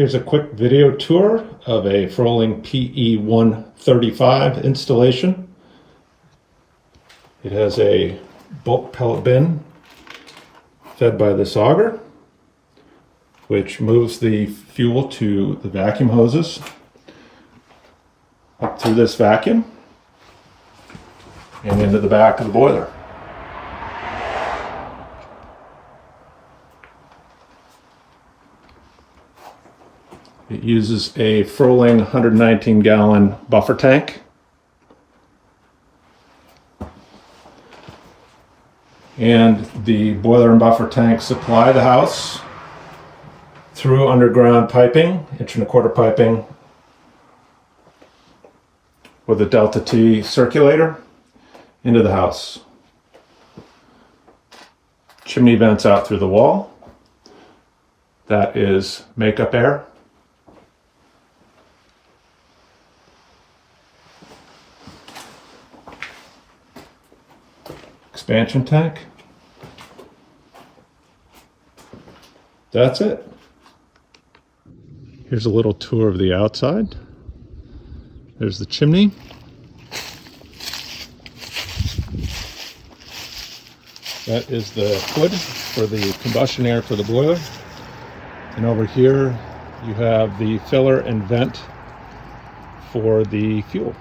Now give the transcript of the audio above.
Here's a quick video tour of a Froling PE1 35 installation. It has a bulk pellet bin fed by this auger, which moves the fuel to the vacuum hoses up through this vacuum and into the back of the boiler. It uses a Froling 119-gallon buffer tank. And the boiler and buffer tank supply the house through underground piping, 1.25-inch piping, with a Delta T circulator into the house. Chimney vents out through the wall. That is makeup air. Expansion tank. That's it. Here's a little tour of the outside. There's the chimney. That is the hood for the combustion air for the boiler. And over here you have the filler and vent for the fuel.